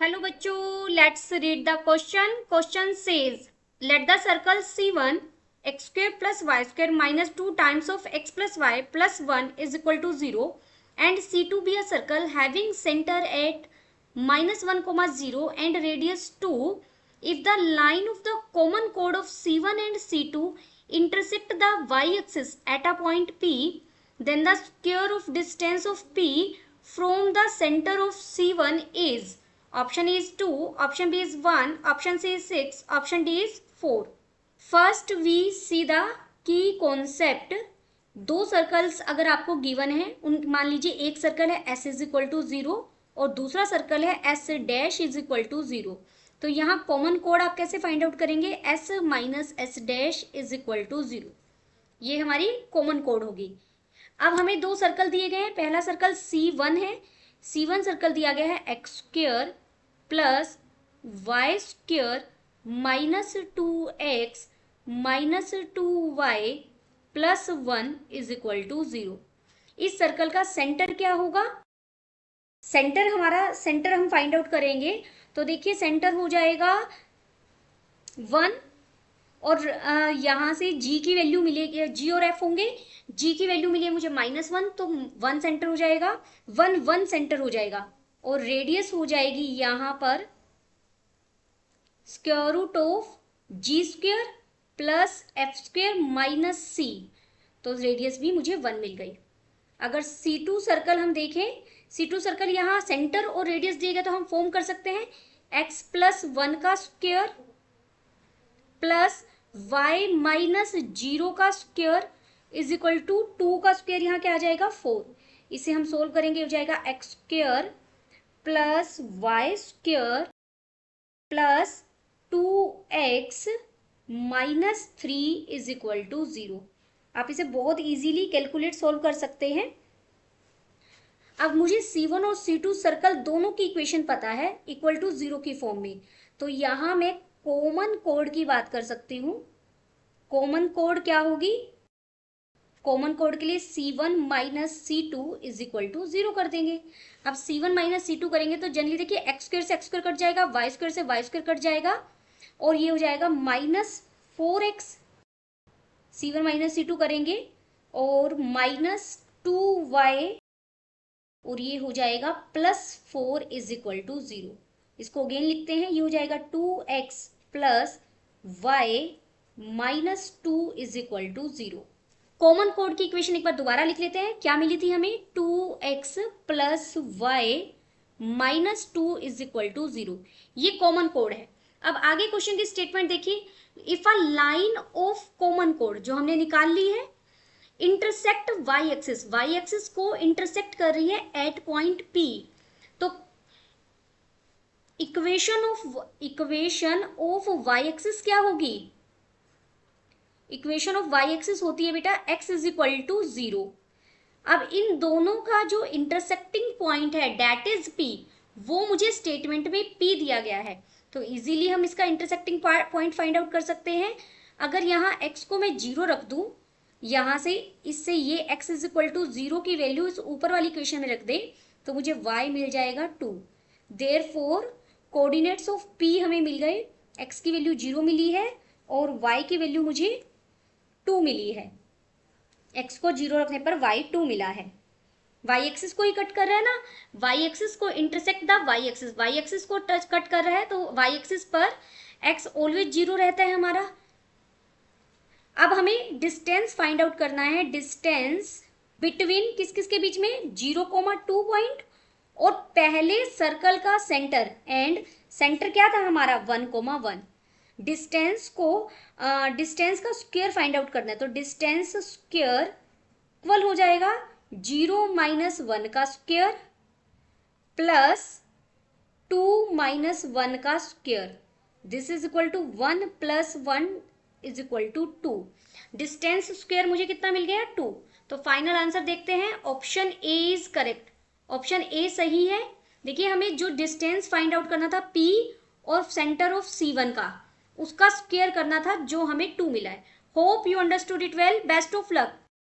Hello बच्चों, let's read the question. Question says let the circle C1 x square plus y square minus 2 times of x plus y plus 1 is equal to 0 and C2 be a circle having center at -1, 0 and radius 2. If the line of the common chord of C1 and C2 intersect the y-axis at a point P, then the square of distance of P from the center of C1 is. Option A is 2, option B is 1, option C is 6, option D is 4. First we see the key concept. दो circles अगर आपको given है, उन मान लीजिए एक circle है S is equal to 0 और दूसरा सर्कल है S dash is equal to 0. तो यहाँ कॉमन कोड आप कैसे फाइंड आउट करेंगे? S minus S dash is equal to 0. ये हमारी कॉमन कोड होगी. अब हमें दो सर्कल दिए गए हैं. पहला सर्कल C1 है. C1 सर्कल दिया गया है X square plus Y square minus 2x minus 2y plus 1 is equal to 0. इस सर्कल का सेंटर क्या होगा? सेंटर हम फाइंड आउट करेंगे. तो देखिए सेंटर हो जाएगा 1 और यहाँ से g की वैल्यू मिलेगी, g और f होंगे. g की वैल्यू मिली है मुझे -1, तो 1 सेंटर हो जाएगा, 1 सेंटर हो जाएगा और रेडियस हो जाएगी यहाँ पर square root of g square plus f square minus c. तो रेडियस भी मुझे 1 मिल गई. अगर C2 सर्कल हम देखें, C2 सर्कल यहाँ सेंटर और रेडियस दिए गए तो हम फॉर्म कर सकते हैं x प्लस 1 का स्क्वेयर प्लस y माइनस 0 का स्क्वेयर इज इक्वल टू 2 का स्क्वेयर. यहाँ क्या आ जाएगा? 4. इसे हम सोल्व करेंगे, हो जाएगा X square plus Y square plus 2x minus 3 is equal to 0. आप इसे बहुत इजीली कैलकुलेट सोल्व कर सकते हैं. अब मुझे C1 और C2 सर्कल दोनों की इक्वेशन पता है इक्वल टू 0 की फॉर्म में. तो यहाँ मैं कॉमन कोड की बात कर सकती हूँ. कॉमन कोड क्या होगी? कॉमन कोड के लिए C1 minus C2 is equal to 0 कर देंगे. अब C1 माइनस C2 करेंगे तो जनरली देखिए एक्स स्क्वेयर से एक्स स्क्वेयर कट जाएगा, वाई स्क्वेयर से वाई स्क्वेयर कट जाएगा और ये हो जाएगा -4x. C1 माइनस C2 करेंगे और -2y और ये हो जाएगा +4 इज इक्वल टू 0. इसको अगेन लिखते हैं, ये हो जाएगा 2x plus Y minus 2 is equal to 0. Common कोड की इक्वेशन एक बार दोबारा लिख लेते हैं. क्या मिली थी हमें? 2x plus Y minus 2 is equal to 0. ये कॉमन कोड है. अब आगे क्वेश्चन की स्टेटमेंट देखिए. If a line of common code जो हमने निकाल ली है इंटरसेक्ट वाई एक्सिस को इंटरसेक्ट कर रही है एट पॉइंट P, तो इक्वेशन ऑफ वाई एक्सिस क्या होगी? इक्वेशन ऑफ वाई एक्सिस होती है बेटा x इज इक्वल टू 0. अब इन दोनों का जो इंटरसेक्टिंग पॉइंट है डेट इज P, वो मुझे स्टेटमेंट में P दिया गया है. तो इजीली हम इसका इंटरसेक्टिंग पॉइंट फाइंड आउट कर सकते हैं. अगर यहाँ x को मैं 0 रख दूं, यहाँ से इससे ये x इज इक्वल टू 0 की वैल्यू इस ऊपर वाली इक्वेशन में रख दे तो मुझे y मिल जाएगा 2. देयरफॉर कोऑर्डिनेट्स ऑफ P हमें मिल गए. x की वैल्यू 0 मिली है और y की वैल्यू मुझे 2 मिली है. x को 0 रखने पर y 2 मिला है. y एक्सिस को ही कट कर रहा है ना, y एक्सिस को इंटरसेक्ट द y एक्सिस को टच कट कर रहा है तो y एक्सिस पर x ऑलवेज 0 रहता है हमारा. अब हमें डिस्टेंस फाइंड आउट करना है. डिस्टेंस बिटवीन किस किस के बीच में? 0,2 पॉइंट और पहले सर्कल का सेंटर. एंड सेंटर क्या था हमारा? 1,1. डिस्टेंस का स्क्वायर फाइंड आउट करना है तो डिस्टेंस स्क्वायर इक्वल हो जाएगा 0 माइनस 1 का स्क्वायर प्लस 2 माइनस 1 का square. This is equal to 1 plus 1 is equal to 2. Distance square मुझे कितना मिल गया? 2. तो फाइनल आंसर देखते हैं. Option A is correct. Option A सही है. देखिए हमें जो डिस्टेंस फाइंड आउट करना था P और सेंटर ऑफ C1 का, उसका स्क्वायर करना था जो हमें 2 मिला है. Hope you understood it well. Best of luck.